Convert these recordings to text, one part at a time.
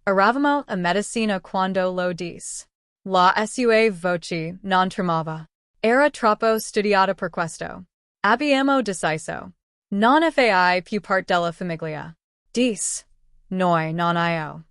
Eravamo a medicina quando lo dis. La sua voce non tremava. Era troppo studiata per questo. Abbiamo deciso. Non fai più parte della famiglia. Dis. Noi non io.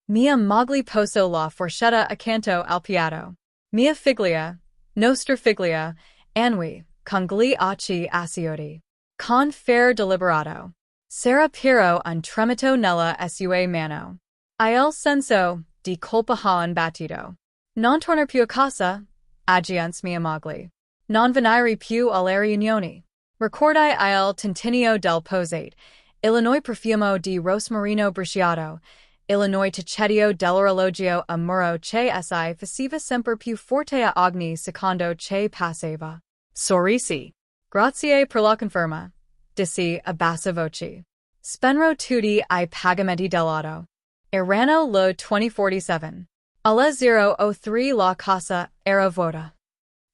Mia moglie poso la forchetta accanto al piatto. Mia figlia, nostra figlia, annui, con gli occhi asciutti. Con fair deliberato. Sarà Piero un tremito nella sua mano. Il senso di colpa ha imbattuto. Non tornar più a casa, aggiunse mia moglie. Non venire più alle riunioni. Ricordai il tintinnio del posate, Illinois profumo di rosmarino briciato, Illinois tichetio dell'orologio a muro che si faceva sempre più forte a ogni secondo che passava. Sorrisi. Grazie per la conferma. Dissi a bassa voce. Spenro tutti I pagamenti dell'auto. Erano lo 2047. Alle 003 la casa era vuota.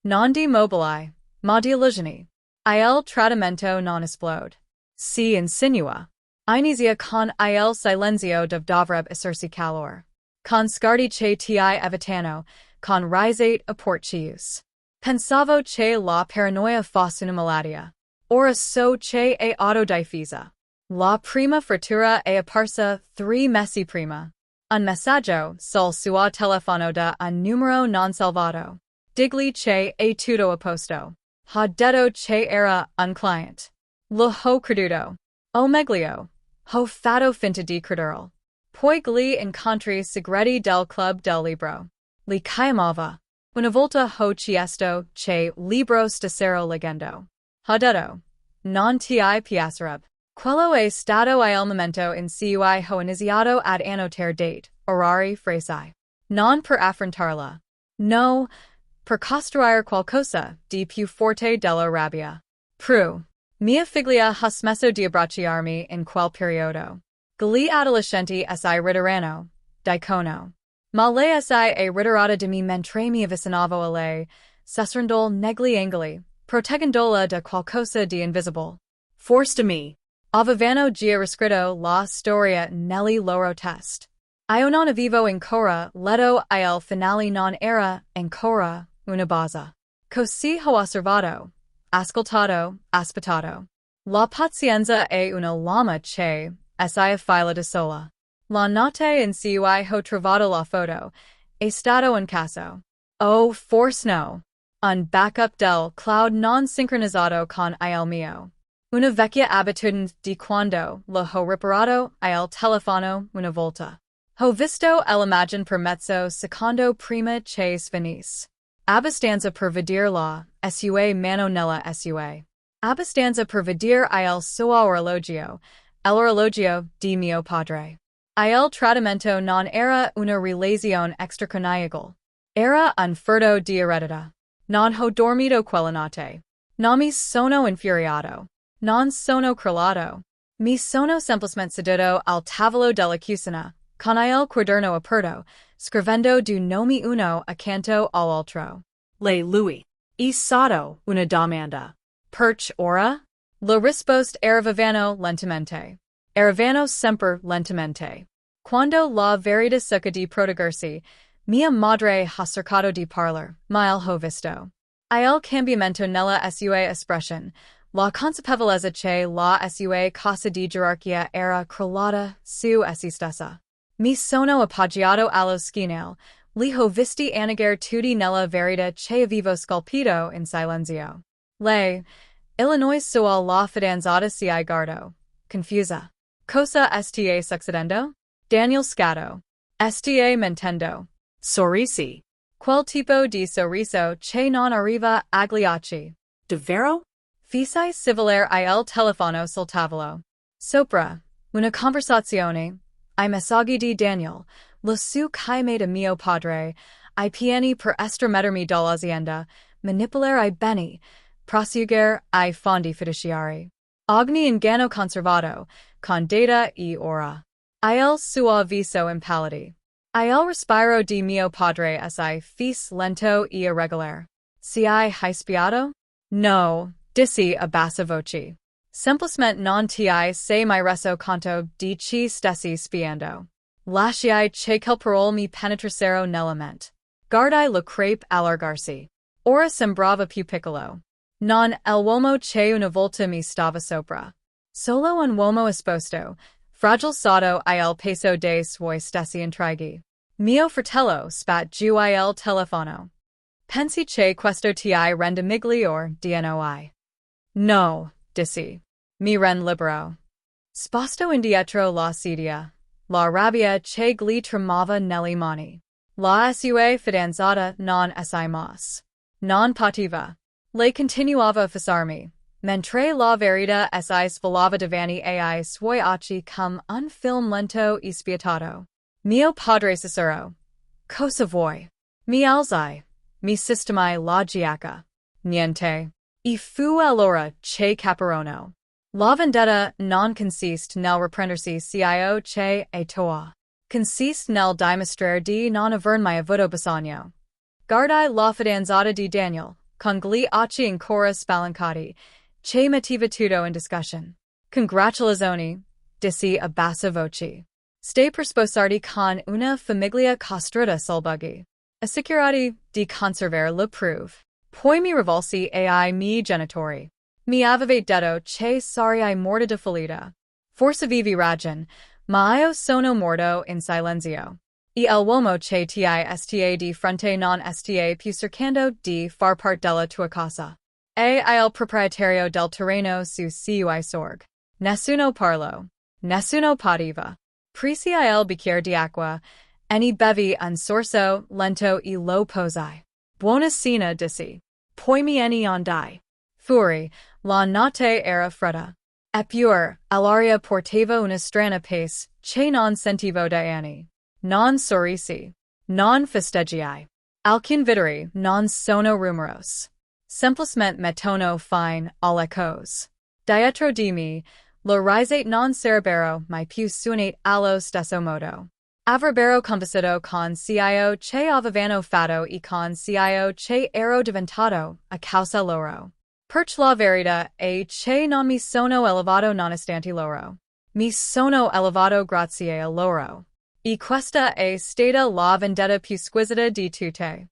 Non di mobili, ma di illusioni. Il tradimento non esplode. Si insinua. Inizia con il silenzio dovrebbe essersi calor. Con scardi che ti evitano, con risate a porcius. Pensavo che la paranoia fosse una malattia. Ora so che è autodifesa. La prima frattura è apparsa 3 mesi prima. Un messaggio sul suo telefono da un numero non salvato. Digli che è tutto a posto. Ha detto che era un client. Lo ho creduto. O meglio, ho fatto finta di crederlo. Poi gli incontri segreti del club del libro. Li chiamava. Una volta ho chiesto che libro stessero leggendo. Ha detto. Non ti piacerebbe. Quello è stato il momento in cui ho iniziato ad annotare date, orari, frasi. Non per affrontarla. No, per costruire qualcosa di più forte della rabbia. Mia figlia ha smesso di abbracciarmi in quel periodo. Gli adolescenti si ritireranno, dicono. Ma lei si è ritirata di me mentre mi avvicinavo a lei, sesserndol negli angoli, proteggendola da qualcosa di invisible. Forse di me. Avevano già riscritto la storia negli loro test. Io non avevo ancora letto il finale non era ancora una base. Così ho osservato, ascoltato, aspettato. La pazienza è una lama che si fila da sola. La notte in cui ho trovato la foto è stato un caso. Oh, forse no. Un backup del cloud non sincronizzato con il mio. Una vecchia abitudine di quando lo ho riparato il telefono una volta. Ho visto l'immagine per mezzo secondo prima che svenisse. Abbastanza per vedere la sua mano nella sua. Abbastanza per vedere il suo orologio, l'orologio di mio padre. Il tradimento non era una relazione extraconiugal. Era un furto di eredità. Non ho dormito quella notte. Non mi sono infuriato. Non sono crollato. Mi sono semplicemente seduto al tavolo della cucina, con il quaderno aperto, scrivendo due nomi uno accanto all'altro. Lui. È stato una domanda. Perch ora? La risposta arrivavano lentamente. Arrivano sempre lentamente. Quando la verità succa di prodigarsi, mia madre ha cercato di parlar, ma il ho visto. Il cambiamento nella sua espressione, la consapevolezza che la sua casa di gerarchia era crollata su se stessa. Mi sono appoggiato allo schienale, li ho visti annegare tutti nella verità che avevo scolpito in silenzio. Lei, Illinois suo la fidanzata si guardo, confusa. Cosa sta succedendo? Daniel scatto. Sta mentendo. Sorrisi. Quel tipo di sorriso che non arriva agli occhi. Davvero? Fisi civilare il telefono sul tavolo. Sopra, una conversazione. I messaggi di Daniel, lo su chiamata mio padre, I piani per estramettermi dall'azienda, manipolare I beni, prosciugare I fondi fiduciari. Ogni inganno conservato, con data e ora. Il suo viso impallidi. Il respiro di mio padre si fis lento e irregolare. Si hai spiato? No, dissi a bassa voce. Semplicemente non ti sei mai reso conto di ci stessi spiando. Lasciai che quel parole mi penetrissero nell'mente. Guardai lo crepe allargarsi. Ora sembrava più piccolo. Non l'uomo che una volta mi stava sopra. Solo un uomo esposto, fragile sotto il peso dei suoi stessi intrighi. Mio fratello spat giù il telefono. Pensi che questo ti rende miglior di noi? No, dissi. Mi rende libero. Sposto indietro la sedia. La rabbia che gli tremava nelle mani. La sua fidanzata non assai mas. Non pativa. Lei continuava a fissarmi, mentre la verità si svelava davanti ai suoi occhi come un film lento e spietato. Mio padre Cicero. Cosa vuoi? Mi alzai. Mi sistemai la giacca. Niente. E fu allora che capirono. La vendetta non consiste nel riprendersi cio che e toa. Consiste nel dimostrare di non aver mai avuto bisogno. Guardai la fidanzata di Daniel, con gli occhi ancora spalancati, che metteva tutto in discussion. Congratulazioni, dissi a bassa voce. Stai per sposarti con una famiglia costruita sul buggy. Assicurati di conservare le preuve. Poi mi rivolsi ai miei genitori. Mi aveva detto che sarei morta di fallita. Forse avevi ragione, ma io sono morto in silenzio. E l'uomo che ti sta di fronte non sta più cercando di far parte della tua casa. E il proprietario del terreno su cui sorg. Nessuno parlò. Nessuno pativa. Presi il bicchiere di acqua, e ne bevi un sorso lento e lo posai. Buona cena, dissi. Poi mi ne andai. Fuori, la notte era fredda. Eppure, l'aria portava una strana pace, che non sentivo da anni. Non sorrisi. Non festeggiai. Alcun videri non sono rumorosi. Semplicemente mettono fine alle cose. Dietro di me, lo risate non sarebbero mai più suonate allo stesso modo. Avrebbero conversato con cio che avevano fatto e con cio che ero diventato a causa loro. Perch la verità è che non mi sono elevato nonostante loro. Mi sono elevato grazie a loro. E questa è stata la vendetta più squisita di tutte.